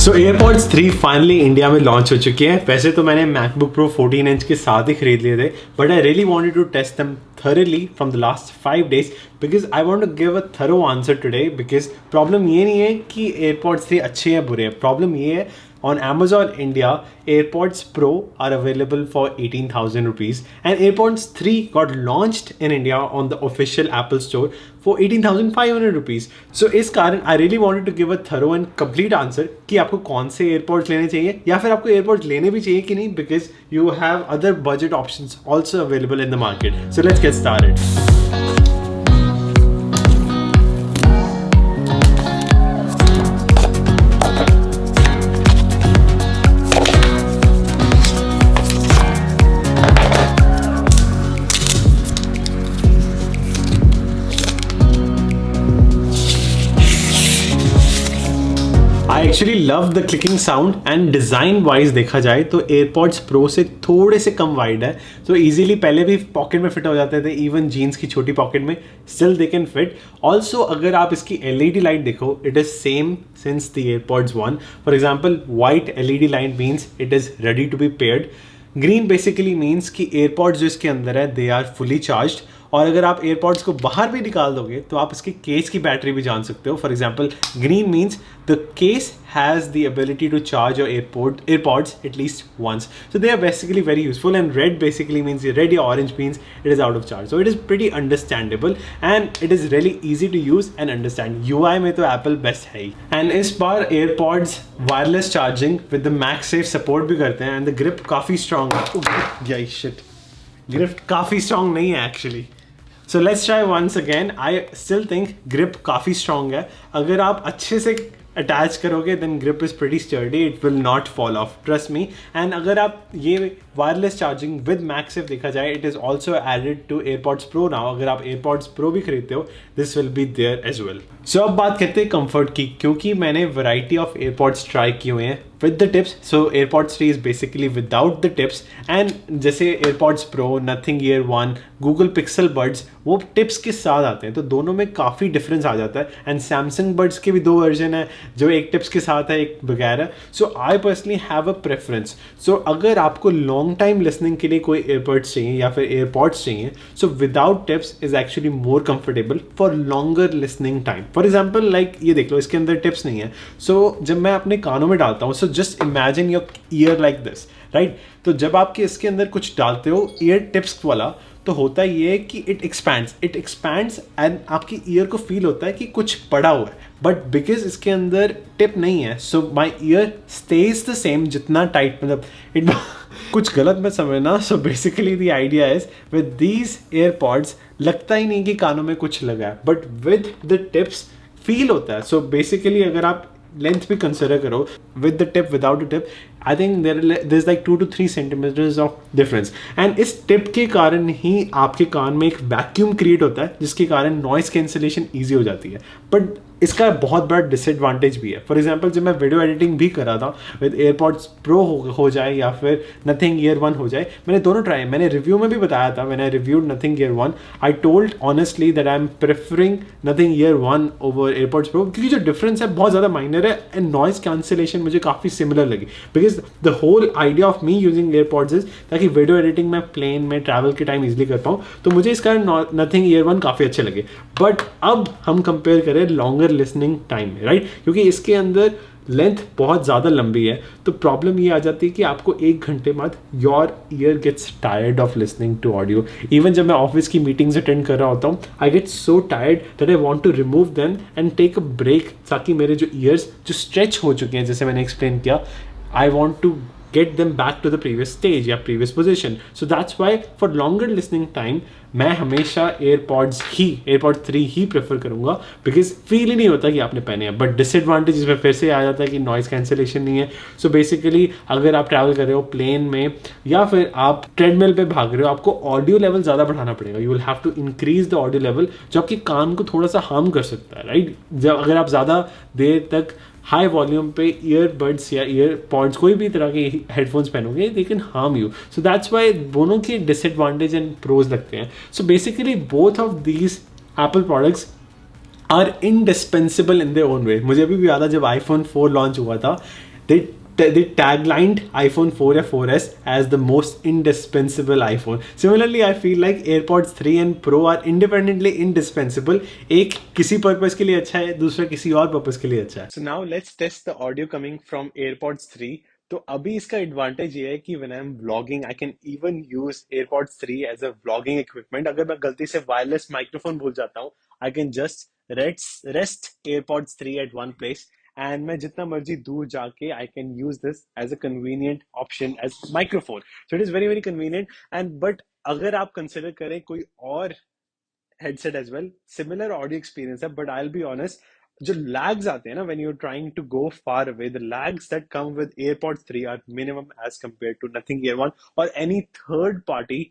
सो AirPods 3 finally India में launch हो चुकी है। वैसे तो मैंने मैकबुक प्रो 14 इंच के साथ ही खरीद लिए थे, but I really wanted to test them thoroughly from the last 5 days because I want to give a thorough answer today because problem ये नहीं है कि एयरपॉड्स 3 अच्छे या बुरे हैं। प्रॉब्लम ये है on Amazon India, AirPods Pro are available for 18,000 rupees and AirPods 3 got launched in India on the official Apple store for 18,500 rupees. So इस कारण I really wanted to give a thorough and complete answer कि आपको कौन से AirPods लेने चाहिए या फिर आपको AirPods लेने भी चाहिए कि नहीं, because you have other budget options also available in the market. So let's get started. I actually love the clicking sound and design wise देखा जाए तो एयरपॉड्स प्रो से थोड़े से कम वाइड है, तो इजीली पहले भी पॉकेट में फिट हो जाते थे, इवन जीन्स की छोटी पॉकेट में still they can fit. Also अगर आप इसकी एलईडी लाइट देखो, it is same since the AirPods 1। For example white LED light means it is ready to be paired. Green basically means कि AirPods जो इसके अंदर है दे आर फुली चार्ज्ड, और अगर आप एयरपॉड्स को बाहर भी निकाल दोगे तो आप इसके केस की बैटरी भी जान सकते हो। For example green means the case has the ability to charge your AirPods at least once. So they are basically very useful, and red basically means red or orange means it is out of charge. So it is pretty understandable and it is really easy to use and understand. UI में तो Apple best है ही। And इस बार AirPods wireless charging with the MagSafe support भी करते हैं, and the grip काफ़ी स्ट्रॉन्ग है। ग्रिप काफ़ी स्ट्रॉन्ग नहीं है actually. So let's try once again. I still think grip काफ़ी strong है। अगर आप अच्छे से अटैच करोगे then grip is pretty sturdy. It will not fall off. Trust me. And अगर आप ये वायरलेस चार्जिंग विद MagSafe देखा जाए, it is also added to AirPods Pro now. अगर आप AirPods Pro भी खरीदते हो, this will be there as well. So अब बात करते हैं कंफर्ट की, क्योंकि मैंने वैरायटी ऑफ एयरपॉड्स ट्राई किए हुए हैं with the tips. So AirPods 3 is basically without the tips, and जैसे AirPods Pro, Nothing Ear 1, Google Pixel Buds वो टिप्स के साथ आते हैं, तो दोनों में काफ़ी डिफरेंस आ जाता है। एंड Samsung Buds के भी 2 वर्जन है, जो एक टिप्स के साथ है, एक बगैर है। So I personally have a preference. So अगर आपको लॉन्ग टाइम लिसनिंग के लिए कोई एयरबड्स चाहिए या फिर एयरपॉड्स चाहिए, so without tips is actually more comfortable for longer listening time. For example like ये देख लो, इसके अंदर टिप्स नहीं है। सो जब मैं अपने कानों में डालता हूँ, so just imagine your year like this, right. तो जब आपके इसके अंदर कुछ डालते हो ईयर टिप्स वाला, तो होता ये कि इट एक्सपैंड्स एंड आपकी ईयर को फील होता है कि कुछ पड़ा हुआ है। बट बिकॉज इसके अंदर टिप नहीं है, सो माई ईयर स्टेज द सेम जितना टाइट, मतलब इट कुछ गलत मत समझना। So basically the idea is with these AirPods लगता ही नहीं कि कानों में कुछ लगा है, but with the tips feel होता है। सो बेसिकली अगर आप लेंथ भी कंसिडर करो, with the tip without the tip, I think there is like 2 to 3 centimetres of difference. And इस टिप के कारण ही आपके कान में एक वैक्यूम क्रिएट होता है, जिसके कारण नॉइस कैंसिलेशन ईजी हो जाती है। बट इसका बहुत बड़ा डिसएडवांटेज भी है। फॉर एग्जाम्पल जब मैं वीडियो एडिटिंग भी कर रहा था विद एयरपॉड्स प्रो हो जाए या फिर नथिंग ईयर 1 हो जाए, मैंने दोनों ट्राई। मैंने रिव्यू में भी बताया था, मैंने reviewed nothing year 1, I told honestly that I am preferring nothing year 1 over AirPods pro, क्योंकि जो डिफरेंस है बहुत ज़्यादा माइनर है एंड नॉइस कैंसिलेशन मुझे काफ़ी सिमिलर लगी। Because the whole idea of me using AirPods is ताकि वीडियो एडिटिंग मैं प्लेन में ट्रैवल के टाइम ईजिली कर पाऊँ, तो मुझे इसका नथिंग ईयर 1 काफ़ी अच्छे लगे। बट अब हम कंपेयर करें लॉन्गर लिसनिंग टाइम में, राइट, क्योंकि इसके अंदर लेंथ बहुत ज़्यादा लंबी है, तो प्रॉब्लम ये आ जाती है कि आपको 1 घंटे बाद your ear gets tired of listening to audio. Even जब मैं ऑफिस की मीटिंग्स अटेंड कर रहा होता हूँ, I get so tired that I want to remove them and take a break, ताकि मेरे जो ईयर्स जो स्ट्रेच हो चुके हैं, जैसे मैंने एक्सप्लेन किया, I want to get them back to the previous stage या previous position. So that's why for longer listening time मैं हमेशा AirPods 3 ही प्रेफर करूँगा, बिकॉज फील ही नहीं होता कि आपने पहने हैं। बट डिसएडवांटेज इसमें फिर से आ जाता है कि नॉइस कैंसिलेशन नहीं है। सो बेसिकली अगर आप ट्रैवल कर रहे हो प्लेन में या फिर आप ट्रेडमिल पे भाग रहे हो, आपको ऑडियो लेवल ज़्यादा बढ़ाना पड़ेगा। You will have to increase the audio level, जो आपके कान को थोड़ा सा हार्म कर सकता है, राइट। जब अगर आप ज़्यादा देर तक हाई वॉल्यूम पे ईयरबड्स या ईयरपॉड्स कोई भी तरह के हेडफोन्स पहनोगे, they can harm you. So that's why दोनों के डिसएडवांटेज एंड प्रोज लगते हैं। So basically both of these Apple products are indispensable in their own way. मुझे अभी भी याद है जब iPhone 4 लॉन्च हुआ था, they taglined iPhone 4 या 4S as the most indispensable iPhone. Similarly, I feel like AirPods 3 and Pro are independently indispensable. एक किसी पर्पस के लिए अच्छा है, दूसरा किसी और पर्पस के लिए अच्छा है. So now let's test the audio coming from AirPods 3. तो अभी इसका एडवांटेज ये है कि when I'm vlogging, I can even use AirPods 3 as a vlogging equipment. अगर मैं गलती से वायरलेस माइक्रोफोन भूल जाता हूँ, I can just rest AirPods 3 at one place. And मैं जितना मर्जी दूर जाके I can use this as a convenient option as microphone. So it is very very convenient. And but अगर आप consider करें कोई और headset as well, similar audio experience है, but I'll be honest, जो lags आते हैं ना when you're trying to go far away, the lags that come with AirPods 3 are minimum as compared to Nothing Ear 1 or any third party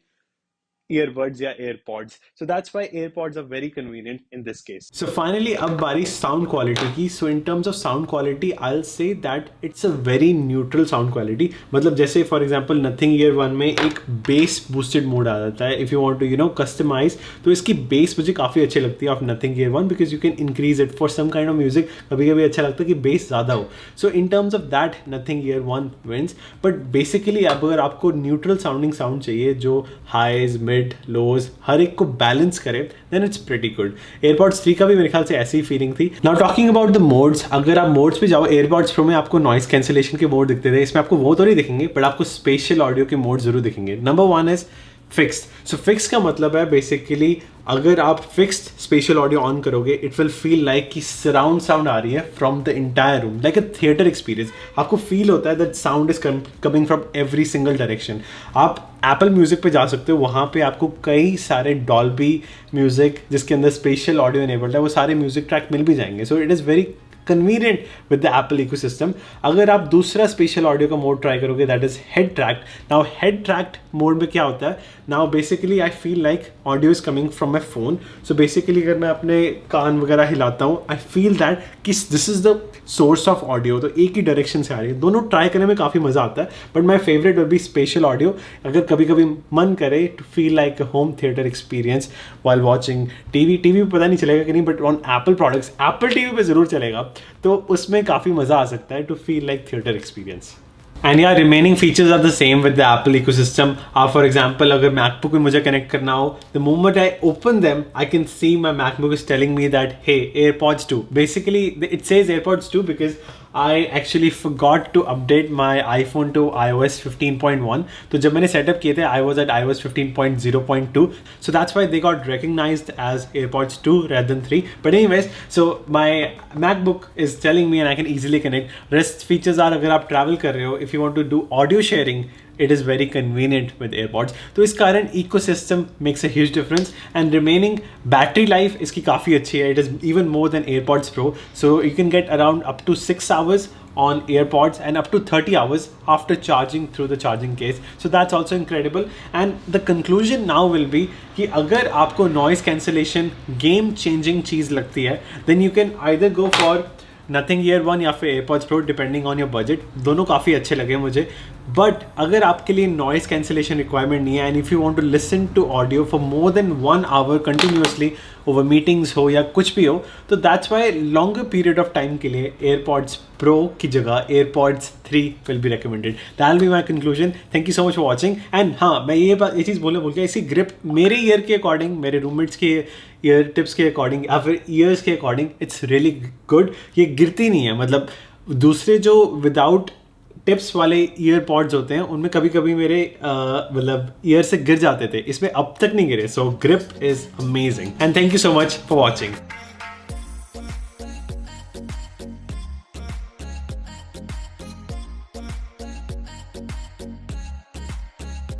earbuds या AirPods. So that's why AirPods are very convenient in this case. So finally, अब बारी sound quality की. So in terms of sound quality, I'll say that it's a very neutral sound quality. मतलब जैसे for example Nothing Ear 1 में एक bass boosted mode आ जाता है. If you want to customize, तो इसकी bass मुझे काफ़ी अच्छी लगती है of Nothing Ear 1 because you can increase it for some kind of music. कभी-कभी अच्छा लगता है कि bass ज़्यादा हो. So in terms of that, Nothing Ear 1 wins. But basically अब अगर आपको neutral sounding sound चाहिए जो highs, mid, lows हर एक को बैलेंस करे then it's pretty good. AirPods 3 का भी मेरे ख्याल से ऐसी ही फीलिंग थी. Now talking about the modes, अगर आप मोड्स पे जाओ AirPods Pro में आपको नॉइस कैंसिलेशन के मोड दिखते थे. इसमें आपको वो तो नहीं दिखेंगे बट आपको स्पेशल ऑडियो के मोड जरूर दिखेंगे. Number 1 is fixed. So fix का मतलब है बेसिकली अगर आप फिक्स्ड स्पेशल ऑडियो ऑन करोगे इट विल फील लाइक कि सराउंड साउंड आ रही है from the entire room, like a theatre experience. आपको फील होता है that sound is coming from every single direction. आप एप्पल म्यूजिक पे जा सकते हो, वहाँ पे आपको कई सारे डॉल्बी म्यूजिक जिसके अंदर स्पेशल ऑडियो इनेबल्ड है वो सारे म्यूजिक ट्रैक मिल भी जाएंगे. So it is very convenient with the Apple ecosystem. अगर आप दूसरा स्पेशल ऑडियो का मोड ट्राई करोगे that is head tracked. Now head tracked mode में क्या होता है, now basically I feel like audio is coming from my phone. So basically अगर मैं अपने कान वगैरह हिलाता हूँ आई फील दैट कि this is the source of audio, तो एक ही डायरेक्शन से आ रही है. दोनों ट्राई करने में काफ़ी मज़ा आता है but my favourite will be spatial audio. अगर कभी कभी मन करे to feel like a home theatre experience while watching TV पे पता नहीं चलेगा कि नहीं but on Apple products Apple TV पे ज़रूर चलेगा, तो उसमें काफ़ी मज़ा आ सकता है to feel like theatre experience. And yeah, remaining features are the same with the Apple ecosystem. For example, अगर MacBook में मुझे connect करना हो, the moment I open them, I can see my MacBook is telling me that, hey, AirPods 2. Basically, it says AirPods 2 because I actually forgot to update my iPhone to iOS 15.1. तो जब मैंने setup किए थे, I was at iOS 15.0.2. So that's why they got recognized as AirPods 2 rather than 3. But anyways, so my MacBook is telling me and I can easily connect. Rest features are अगर आप travel कर रहे हो, if you want to do audio sharing, it is very convenient with AirPods. तो इस कारण ecosystem makes a huge difference and remaining battery life इसकी काफ़ी अच्छी है. It is even more than AirPods Pro. So you can get around up to 6 hours on AirPods and up to 30 hours after charging through the charging case. So that's also incredible. And the conclusion now will be कि अगर आपको noise cancellation game changing चीज़ लगती है then you can either go for Nothing Ear 1 या फिर AirPods Pro depending on your budget. दोनों काफ़ी अच्छे लगे मुझे. बट अगर आपके लिए नॉइस कैंसिलेशन रिक्वायरमेंट नहीं है and if you want to listen to audio for more than 1 hour continuously over meetings हो या कुछ भी हो, तो that's why longer period of time के लिए AirPods Pro की जगह AirPods 3 will be recommended. That will be my conclusion. Thank you so much for watching. And हाँ, मैं ये चीज़ बोलने भूल गया, इसी ग्रिप मेरे ईयर के अकॉर्डिंग, मेरे रूममेट्स के ईयर टिप्स के अकॉर्डिंग या फिर ईयर्स के अकॉर्डिंग इट्स रियली गुड. ये गिरती नहीं है. मतलब दूसरे जो विदाउट टिप्स वाले ईयर पॉड्स होते हैं उनमें कभी कभी मेरे मतलब ईयर से गिर जाते थे, इसमें अब तक नहीं गिरे. So grip is amazing and thank you so much for watching.